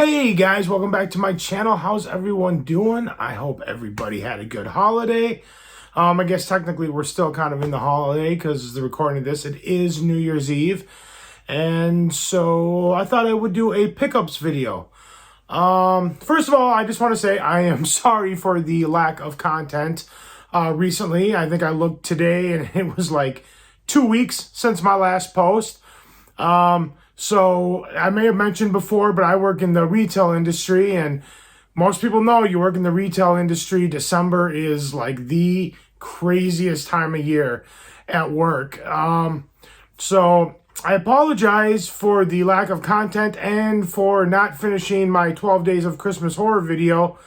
Hey guys, welcome back to my channel. How's everyone doing? I hope everybody had a good holiday. I guess technically we're still kind of in the holiday because the recording of this, it is New Year's Eve. And so I thought I would do a pickups video. First of all, I just want to say I am sorry for the lack of content recently. I think I looked today and it was like 2 weeks since my last post. So I may have mentioned before, but I work in the retail industry, and most people know you work in the retail industry. December is like the craziest time of year at work. So I apologize for the lack of content and for not finishing my 12 Days of Christmas Horror video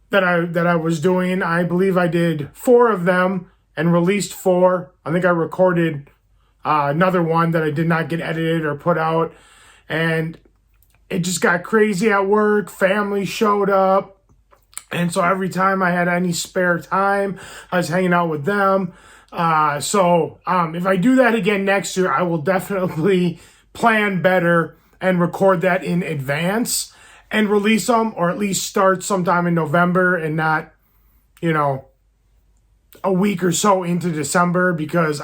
that I was doing. I believe I did 4 of them and released 4. I think I recorded another one that I did not get edited or put out, and it just got crazy at work. Family showed up, and so every time I had any spare time, I was hanging out with them. So if I do that again next year, I will definitely plan better and record that in advance and release them, or at least start sometime in November and not, you know, a week or so into December, because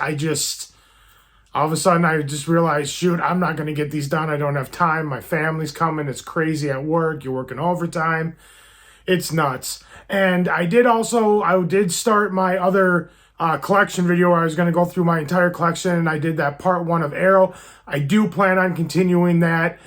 all of a sudden, I just realized, shoot, I'm not going to get these done. I don't have time. My family's coming. It's crazy at work. You're working overtime. It's nuts. And I did start my other collection video where I was going to go through my entire collection, and I did that part 1 of Arrow. I do plan on continuing that.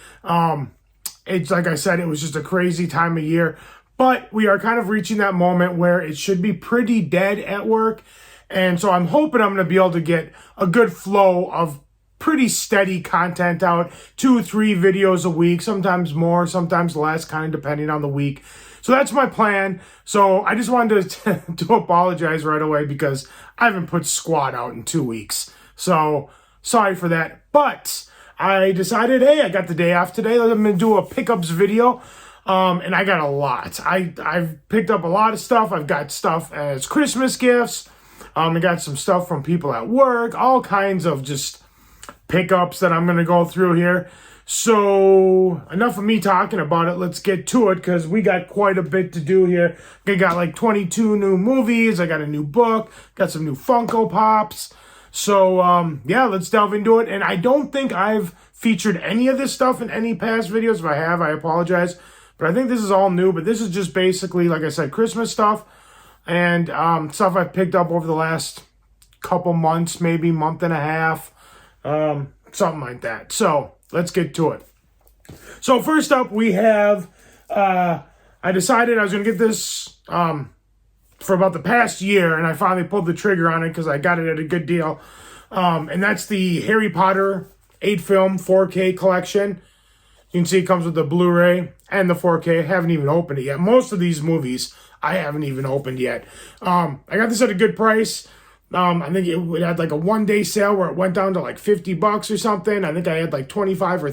It's like I said, it was just a crazy time of year. But we are kind of reaching that moment where it should be pretty dead at work. And so I'm hoping I'm going to be able to get a good flow of pretty steady content out, 2 or 3 videos a week, sometimes more, sometimes less, kind of depending on the week. So that's my plan. So I just wanted to apologize right away because I haven't put squat out in 2 weeks. So sorry for that. But I decided, hey, I got the day off today. I'm going to do a pickups video. And I got a lot. I've picked up a lot of stuff. I've got stuff as Christmas gifts. I got some stuff from people at work, all kinds of just pickups that I'm going to go through here. So enough of me talking about it. Let's get to it because we got quite a bit to do here. I got like 22 new movies. I got a new book, got some new Funko Pops. So yeah, let's delve into it. And I don't think I've featured any of this stuff in any past videos. If I have, I apologize. But I think this is all new. But this is just basically, like I said, Christmas stuff. And stuff I've picked up over the last couple months, maybe month and a half, something like that. So let's get to it. So first up, we have, I decided I was going to get this for about the past year, and I finally pulled the trigger on it because I got it at a good deal. And that's the Harry Potter 8-film 4K collection. You can see it comes with the Blu-ray and the 4K. I haven't even opened it yet. Most of these movies I haven't even opened yet. I got this at a good price. I think it had like a 1-day sale where it went down to like $50 or something. I think I had like $25 or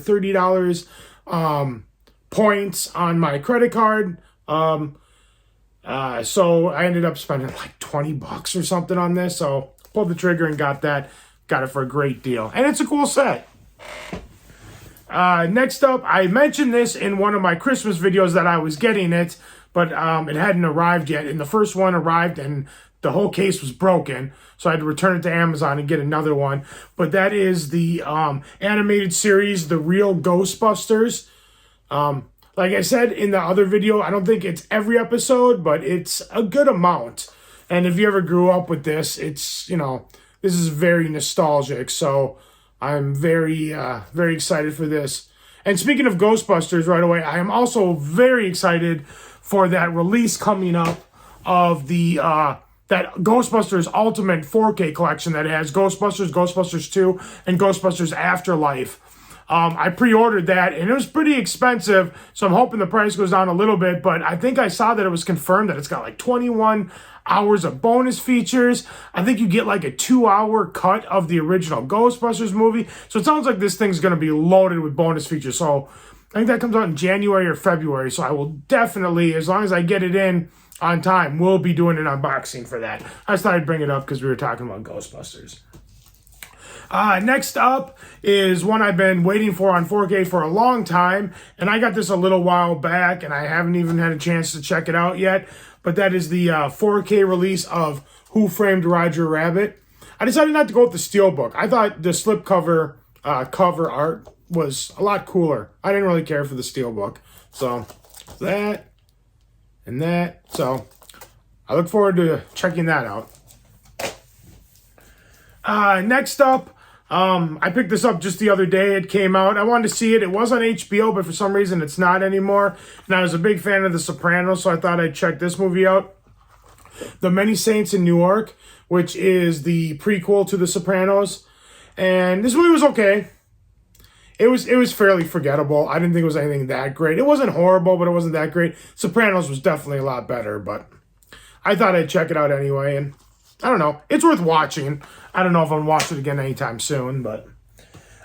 $30 points on my credit card. So I ended up spending like $20 or something on this. So pulled the trigger and got that. Got it for a great deal. And it's a cool set. Next up, I mentioned this in one of my Christmas videos that I was getting it, but it hadn't arrived yet. And the first one arrived and the whole case was broken. So I had to return it to Amazon and get another one. But that is the animated series, The Real Ghostbusters. Like I said in the other video, I don't think it's every episode, but it's a good amount. And if you ever grew up with this, it's, you know, this is very nostalgic. So I'm very excited for this. And speaking of Ghostbusters right away, I am also very excited for that release coming up of the that Ghostbusters Ultimate 4K collection that has Ghostbusters, Ghostbusters 2, and Ghostbusters Afterlife. I pre-ordered that, and it was pretty expensive, so I'm hoping the price goes down a little bit, but I think I saw that it was confirmed that it's got like 21 hours of bonus features. I think you get like a 2-hour cut of the original Ghostbusters movie, so it sounds like this thing's going to be loaded with bonus features, so I think that comes out in January or February, so I will definitely, as long as I get it in on time, we'll be doing an unboxing for that. I just thought I'd bring it up because we were talking about Ghostbusters. Next up is one I've been waiting for on 4K for a long time, and I got this a little while back, and I haven't even had a chance to check it out yet, but that is the 4K release of Who Framed Roger Rabbit. I decided not to go with the steelbook. I thought the slipcover cover art was a lot cooler. I didn't really care for the steelbook. So, that and that. So, I look forward to checking that out. Next up, I picked this up just the other day. It came out. I wanted to see it. It was on HBO, but for some reason it's not anymore. And I was a big fan of The Sopranos, so I thought I'd check this movie out. The Many Saints in Newark, which is the prequel to The Sopranos. And this movie was okay. It was fairly forgettable. I didn't think it was anything that great. It wasn't horrible, but it wasn't that great. Sopranos was definitely a lot better, but I thought I'd check it out anyway. And I don't know. It's worth watching. I don't know if I'll watch it again anytime soon, but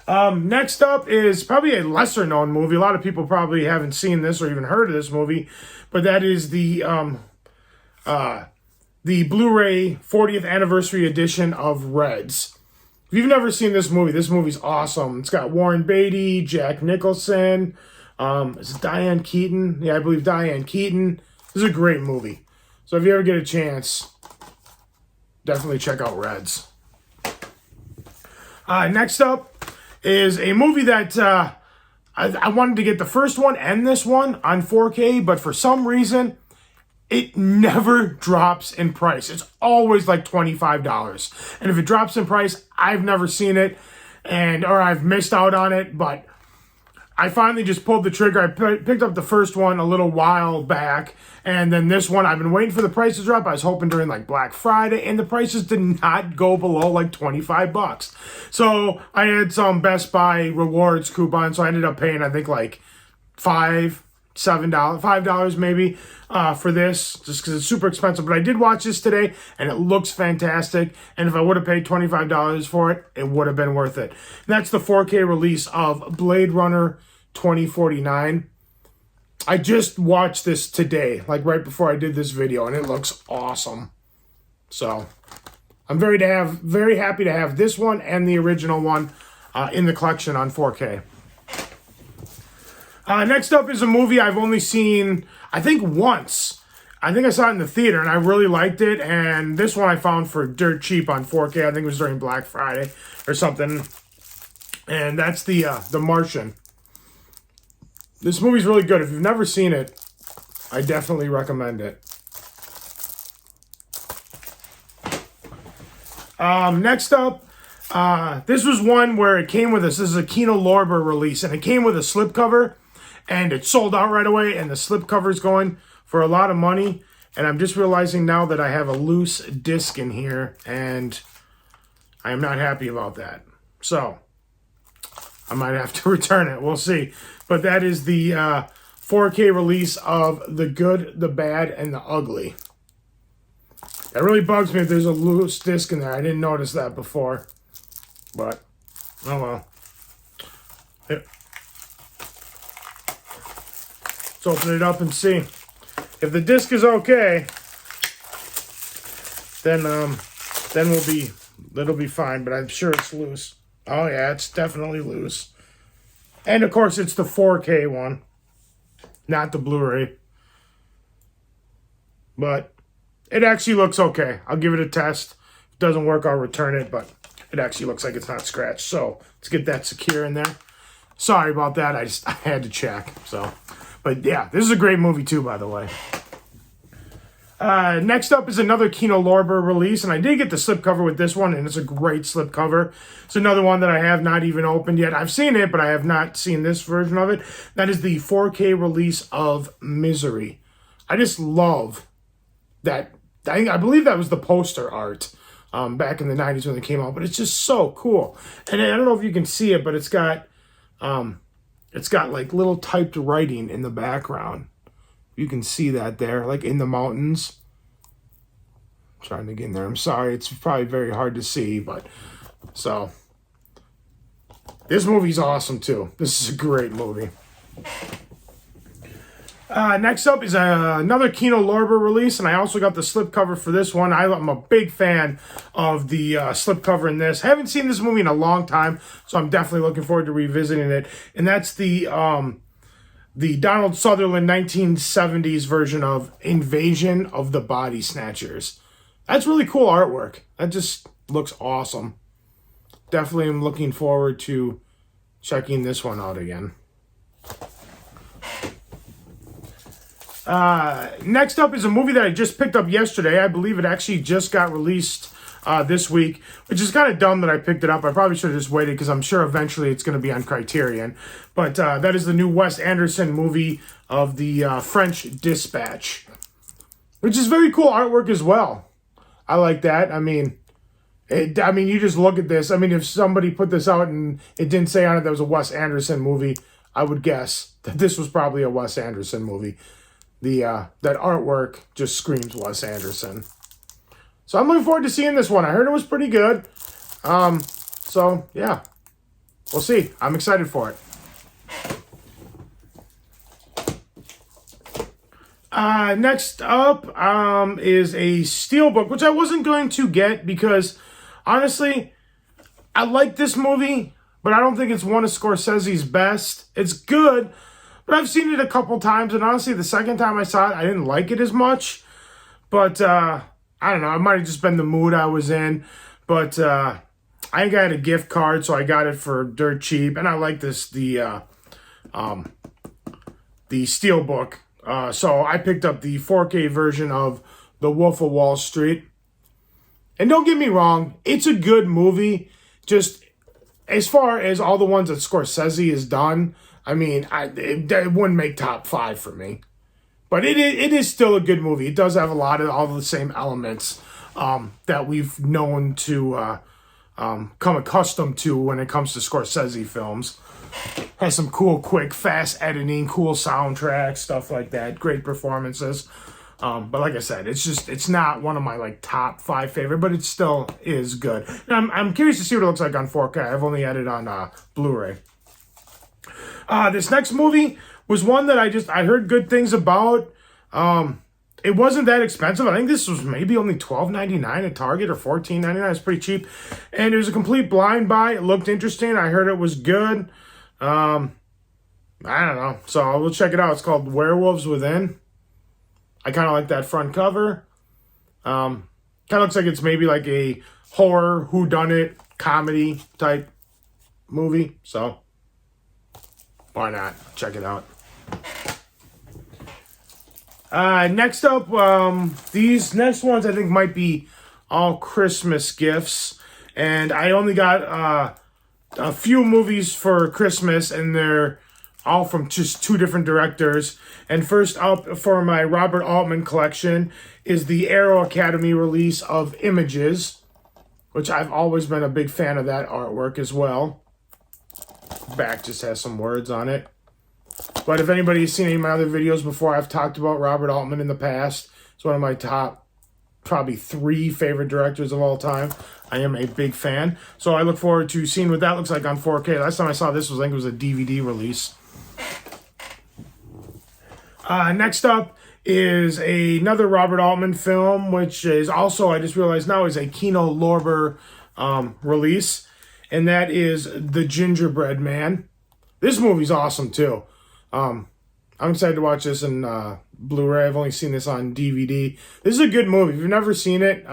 next up is probably a lesser known movie. A lot of people probably haven't seen this or even heard of this movie, but that is the Blu-ray 40th anniversary edition of Reds. If you've never seen this movie's awesome. It's got Warren Beatty, Jack Nicholson, is it Diane Keaton? Yeah, I believe Diane Keaton. This is a great movie. So if you ever get a chance, definitely check out Reds. Next up is a movie that I wanted to get the first one and this one on 4K, but for some reason, it never drops in price. It's always like $25. And if it drops in price, I've never seen it or I've missed out on it, but I finally just pulled the trigger. I picked up the first one a little while back, and then this one, I've been waiting for the price to drop. I was hoping during like Black Friday, and the prices did not go below like $25. So I had some Best Buy rewards coupon, so I ended up paying, I think like $5 maybe for this, just because it's super expensive. But I did watch this today, and it looks fantastic. And if I would have paid $25 for it, it would have been worth it. And that's the 4K release of Blade Runner 2049. I just watched this today, like right before I did this video, and it looks awesome. So I'm very happy to have this one and the original one in the collection on 4K. Next up is a movie I've only seen, I think, once. I think I saw it in the theater, and I really liked it. And this one I found for dirt cheap on 4K. I think it was during Black Friday or something. And that's The Martian. This movie's really good. If you've never seen it, I definitely recommend it. Next up, this was one where it came with this. This is a Kino Lorber release, and it came with a slipcover. And it sold out right away, and the slipcover's going for a lot of money. And I'm just realizing now that I have a loose disc in here, and I am not happy about that. So I might have to return it. We'll see. But that is the 4K release of The Good, the Bad, and the Ugly. That really bugs me if there's a loose disc in there. I didn't notice that before. But, oh well. Let's open it up and see. If the disc is okay, then it'll be fine, but I'm sure it's loose. Oh yeah, it's definitely loose. And of course it's the 4K one, not the Blu-ray. But it actually looks okay. I'll give it a test. If it doesn't work, I'll return it, but it actually looks like it's not scratched. So let's get that secure in there. Sorry about that. I had to check. So, but yeah, this is a great movie too, by the way. Next up is another Kino Lorber release, and I did get the slipcover with this one, and it's a great slipcover. It's another one that I have not even opened yet. I've seen it, but I have not seen this version of it. That is the 4K release of Misery. I just love that. I believe that was the poster art back in the 90s when it came out, but it's just so cool. And I don't know if you can see it, but it's got like little typed writing in the background. You can see that there, like in the mountains. I'm trying to get in there. I'm sorry. It's probably very hard to see, but so this movie's awesome too. This is a great movie. Next up is another Kino Lorber release, and I also got the slipcover for this one. I'm a big fan of the slipcover in this. I haven't seen this movie in a long time, so I'm definitely looking forward to revisiting it. And that's the Donald Sutherland 1970s version of Invasion of the Body Snatchers. That's really cool artwork. That just looks awesome. Definitely am looking forward to checking this one out again. Next up is a movie that I just picked up yesterday. I believe it actually just got released this week, which is kind of dumb that I picked it up. I probably should have just waited because I'm sure eventually it's going to be on Criterion. But that is the new Wes Anderson movie of the French Dispatch, which is very cool artwork as well. I like that. I mean, you just look at this. I mean, if somebody put this out and it didn't say on it that it was a Wes Anderson movie, I would guess that this was probably a Wes Anderson movie. That artwork just screams Wes Anderson. So I'm looking forward to seeing this one. I heard it was pretty good. So yeah, we'll see. I'm excited for it. Next up is a Steelbook, which I wasn't going to get because, honestly, I like this movie, but I don't think it's one of Scorsese's best. It's good, but I've seen it a couple times, and honestly, the second time I saw it, I didn't like it as much. But, I don't know, it might have just been the mood I was in. But, I think I had a gift card, so I got it for dirt cheap, and I like the Steelbook. So I picked up the 4K version of The Wolf of Wall Street. And don't get me wrong, it's a good movie. Just as far as all the ones that Scorsese has done, I mean, it wouldn't make top 5 for me. But it is still a good movie. It does have a lot of all the same elements that we've known to come accustomed to when it comes to Scorsese films. Has some cool, quick, fast editing, cool soundtrack, stuff like that. Great performances. But like I said, it's not one of my like top 5 favorite, but it still is good. And I'm curious to see what it looks like on 4K. I've only had it on Blu-ray. This next movie was one that I heard good things about. It wasn't that expensive. I think this was maybe only $12.99 at Target or $14.99. It's pretty cheap. And it was a complete blind buy. It looked interesting. I heard it was good. I don't know. So I will check it out. It's called Werewolves Within. I kind of like that front cover. Kind of looks like it's maybe like a horror, whodunit, comedy type movie. So why not? Check it out. Next up, these next ones I think might be all Christmas gifts. And I only got a few movies for Christmas, and they're all from just 2 different directors. And first up for my Robert Altman collection is the Arrow Academy release of Images, which I've always been a big fan of that artwork as well. Back just has some words on it. But if anybody's seen any of my other videos before, I've talked about Robert Altman in the past. It's one of my top, probably 3 favorite directors of all time. I am a big fan. So I look forward to seeing what that looks like on 4K. Last time I saw this was, I think it was a DVD release. Next up is another Robert Altman film, which is also, I just realized now, is a Kino Lorber release. And that is The Gingerbread Man. This movie's awesome, too. I'm excited to watch this in Blu-ray. I've only seen this on DVD. This is a good movie. If you've never seen it,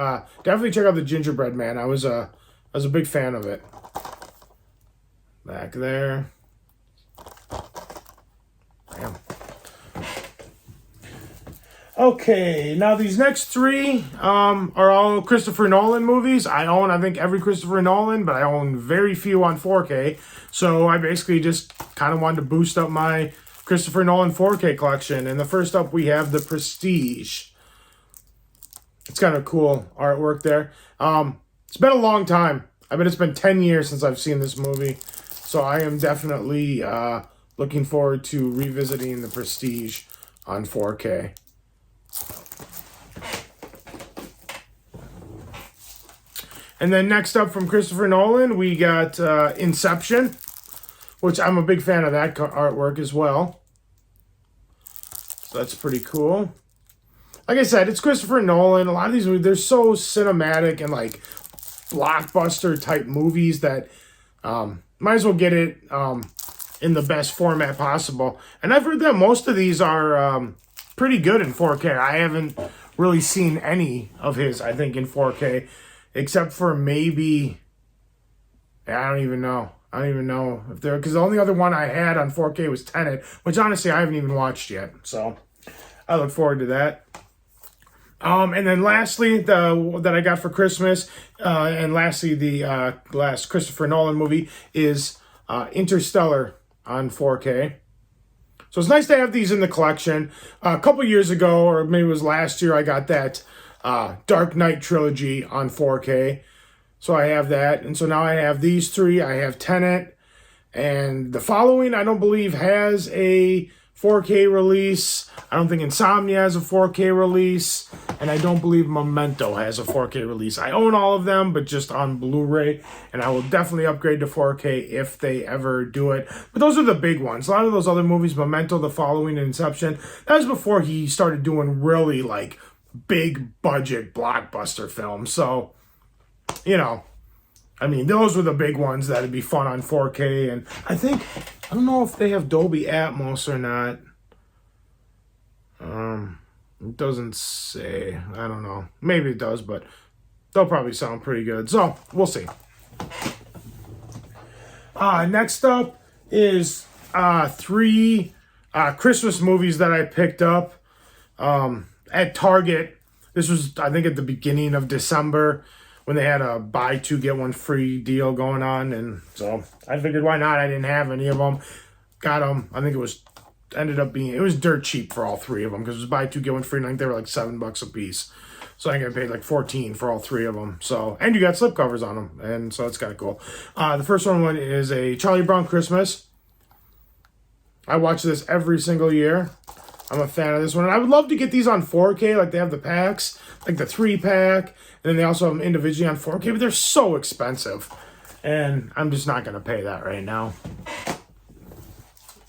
definitely check out The Gingerbread Man. I was a big fan of it. Back there. Bam. Okay, now these next 3 are all Christopher Nolan movies. I own, I think, every Christopher Nolan, but I own very few on 4K. So I basically just kind of wanted to boost up my Christopher Nolan 4K collection. And the first up, we have The Prestige. It's kind of cool artwork there. It's been a long time. I bet it's been 10 years since I've seen this movie. So I am definitely looking forward to revisiting The Prestige on 4K. And then next up from Christopher Nolan, we got Inception, which I'm a big fan of that artwork as well. So that's pretty cool. Like I said, it's Christopher Nolan. A lot of these movies, they're so cinematic and like blockbuster type movies that might as well get it in the best format possible. And I've heard that most of these are pretty good in 4K. I haven't really seen any of his, I think, in 4K, except for maybe, I don't even know. I don't even know if there, because the only other one I had on 4K was Tenet, which honestly I haven't even watched yet. So I look forward to that. And then lastly, that I got for Christmas, and lastly, the last Christopher Nolan movie is Interstellar on 4K. So it's nice to have these in the collection. A couple years ago, or maybe it was last year, I got that Dark Knight trilogy on 4K. So I have that. And so now I have these three. I have Tenet. And the following, I don't believe, has a 4K release. I don't think Insomnia has a 4K release. And I don't believe Memento has a 4K release. I own all of them, but just on Blu-ray. And I will definitely upgrade to 4K if they ever do it. But those are the big ones. A lot of those other movies, Memento, The Following, and Inception, that was before he started doing really, like, big budget blockbuster films. So, you know, I mean, those were the big ones that'd be fun on 4K. And I don't know if they have Dolby Atmos or not. It doesn't say. I don't know. Maybe it does, but they'll probably sound pretty good. So, we'll see. Next up is 3 Christmas movies that I picked up at Target. This was, I think, at the beginning of December when they had a buy 2 get 1 free deal going on. And so I figured, why not? I didn't have any of them. Got them. I think it was dirt cheap for all 3 of them because it was buy 2 get 1 free. And I think they were like $7 a piece. So I think I paid like $14 for all 3 of them. So, and you got slipcovers on them. And so that's kind of cool. The first one is a Charlie Brown Christmas. I watch this every single year. I'm a fan of this one. And I would love to get these on 4K. Like they have the packs, like the 3-pack. And then they also have them individually on 4K. But they're so expensive. And I'm just not going to pay that right now.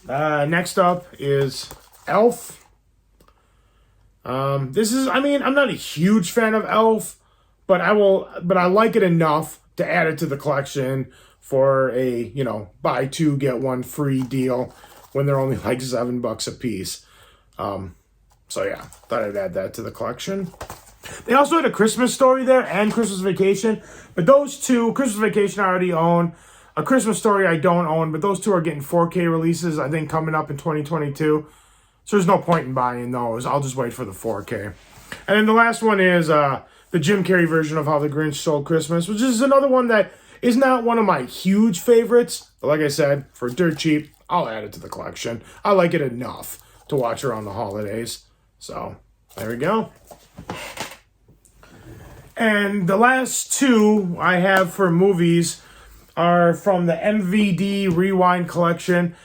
Next up is Elf. This is, I mean, I'm not a huge fan of Elf. But I like it enough to add it to the collection for a, buy 2, get 1 free deal when they're only like $7 a piece. So yeah, thought I'd add that to the collection. They also had a Christmas Story there and Christmas Vacation, but those 2, Christmas Vacation I already own. A Christmas Story I don't own, but those 2 are getting 4K releases, I think, coming up in 2022. So there's no point in buying those. I'll just wait for the 4K. And then the last one is the Jim Carrey version of How the Grinch Stole Christmas, which is another one that is not one of my huge favorites. But like I said, for dirt cheap, I'll add it to the collection. I like it enough to watch around the holidays. So, there we go. And the last 2 I have for movies are from the MVD Rewind collection.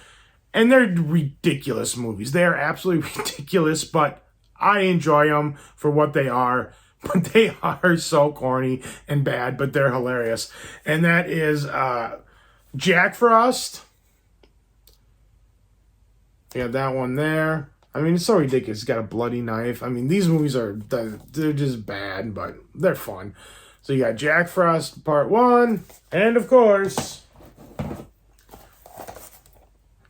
And they're ridiculous movies. They are absolutely ridiculous, but I enjoy them for what they are. But they are so corny and bad, but they're hilarious. And that is Jack Frost. You have that one there. I mean, it's so ridiculous. It's got a bloody knife. I mean, these movies they're just bad, but they're fun. So you got Jack Frost Part 1, and of course,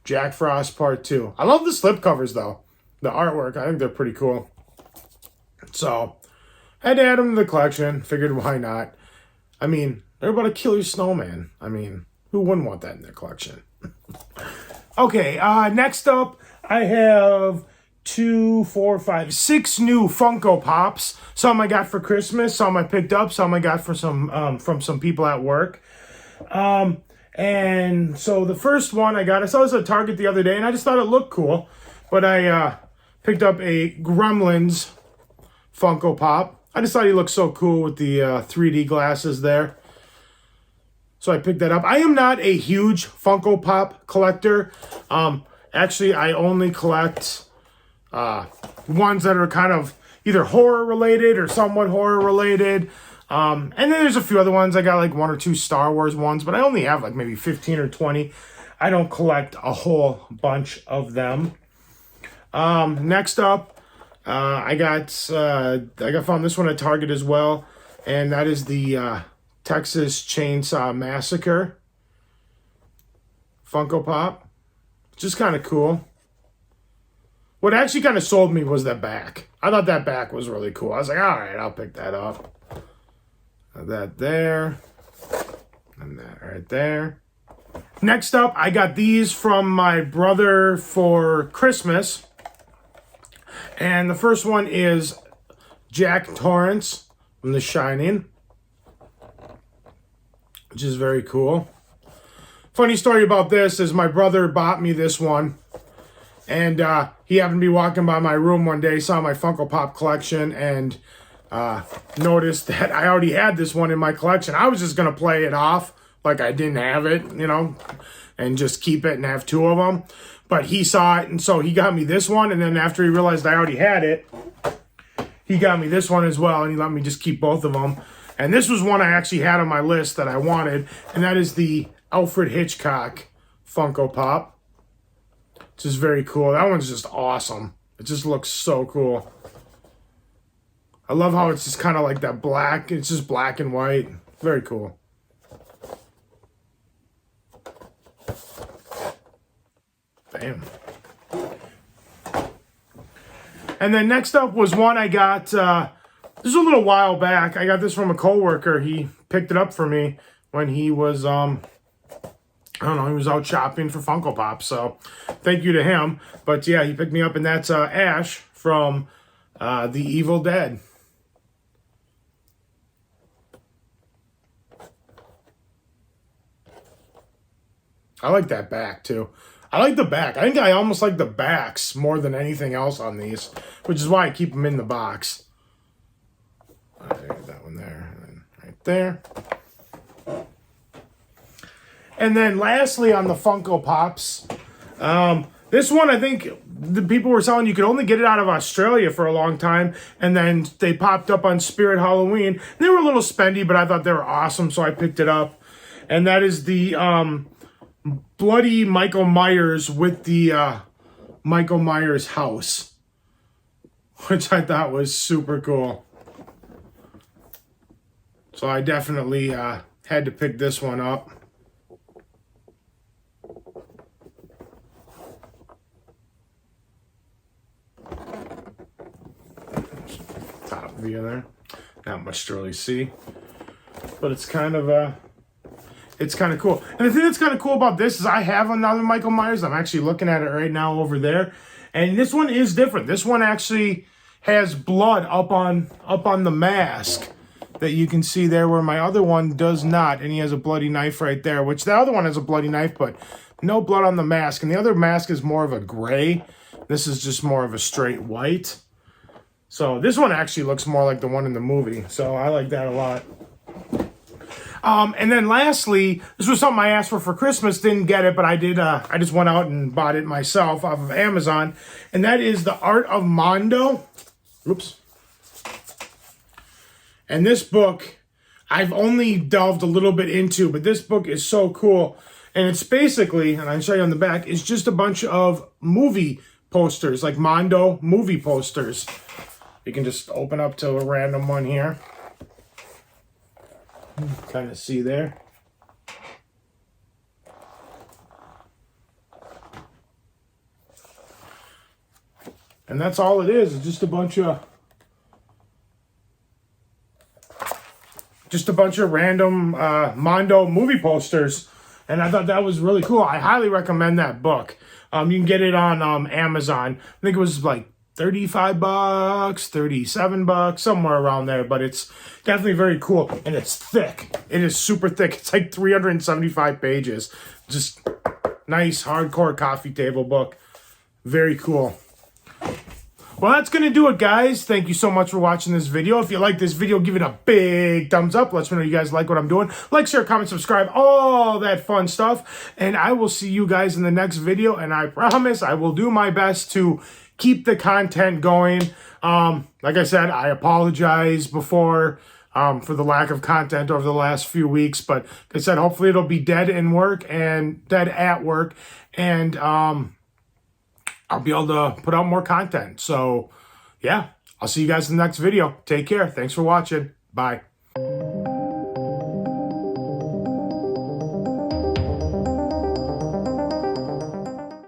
Jack Frost Part 2. I love the slipcovers, though. The artwork, I think they're pretty cool. So, had to add them to the collection. Figured, why not? I mean, they're about a killer snowman. I mean, who wouldn't want that in their collection? Okay, next up, I have 2, 4, 5, 6 new Funko Pops. Some I got for Christmas, some I picked up, some I got for from some people at work. And so the first one I saw this at Target the other day, and I just thought it looked cool. But I picked up a Gremlins Funko Pop. I just thought he looked so cool with the 3D glasses there. So I picked that up. I am not a huge Funko Pop collector. Actually, I only collect ones that are kind of either horror related or somewhat horror related. And then there's a few other ones. I got like 1 or 2 Star Wars ones, but I only have like maybe 15 or 20. I don't collect a whole bunch of them. Next up, I found this one at Target as well, and that is the Texas Chainsaw Massacre Funko Pop. Just kind of cool. What actually kind of sold me was that back. I thought that back was really cool. I was like, all right, I'll pick that up. That there. And that right there. Next up, I got these from my brother for Christmas. And the first one is Jack Torrance from The Shining, which is very cool. Funny story about this is my brother bought me this one. And he happened to be walking by my room one day, saw my Funko Pop collection, and noticed that I already had this one in my collection. I was just going to play it off like I didn't have it, you know, and just keep it and have two of them. But he saw it, and so he got me this one, and then after he realized I already had it, he got me this one as well, and he let me just keep both of them. And this was one I actually had on my list that I wanted, and that is the Alfred Hitchcock Funko Pop. Which is very cool. That one's just awesome. It just looks so cool. I love how it's just kind of like that black. It's just black and white. Very cool. Bam. And then next up was one I got, this was a little while back. I got this from a coworker. He picked it up for me when he was, I don't know, he was out shopping for Funko Pop, so thank you to him. But yeah, he picked me up, and that's Ash from The Evil Dead. I like that back, too. I like the back. I think I almost like the backs more than anything else on these, which is why I keep them in the box. There's that one there, and then right there. And then lastly on the Funko Pops, this one I think the people were selling, you could only get it out of Australia for a long time, and then they popped up on Spirit Halloween. They were a little spendy, but I thought they were awesome, so I picked it up. And that is the Bloody Michael Myers with the Michael Myers house, which I thought was super cool. So I definitely had to pick this one up. Top view there. Not much to really see. But it's kind of cool. And the thing that's kind of cool about this is I have another Michael Myers. I'm actually looking at it right now over there. And this one is different. This one actually has blood up on the mask that you can see there, where my other one does not. And he has a bloody knife right there, which the other one has a bloody knife, but no blood on the mask. And the other mask is more of a gray. This is just more of a straight white. So this one actually looks more like the one in the movie. So I like that a lot. And then lastly, this was something I asked for Christmas, didn't get it, but I did, I just went out and bought it myself off of Amazon, and that is The Art of Mondo. Oops. And this book, I've only delved a little bit into, but this book is so cool, and it's basically, and I'll show you on the back, it's just a bunch of movie posters, like Mondo movie posters. You can just open up to a random one here. Kind of see there. And that's all it is. It's just a bunch of random Mondo movie posters. And I thought that was really cool. I highly recommend that book. You can get it on Amazon. I think it was like $35, $37, somewhere around there, but it's definitely very cool, and it's thick. It is super thick. It's like 375 pages. Just nice, hardcore coffee table book. Very cool. Well, that's going to do it, guys. Thank you so much for watching this video. If you like this video, give it a big thumbs up. Let me know you guys like what I'm doing. Like, share, comment, subscribe, all that fun stuff. And I will see you guys in the next video, and I promise I will do my best to keep the content going. Like I said, I apologize before for the lack of content over the last few weeks, but like I said, hopefully it'll be dead at work, and I'll be able to put out more content. So yeah, I'll see you guys in the next video. Take care. Thanks for watching. Bye.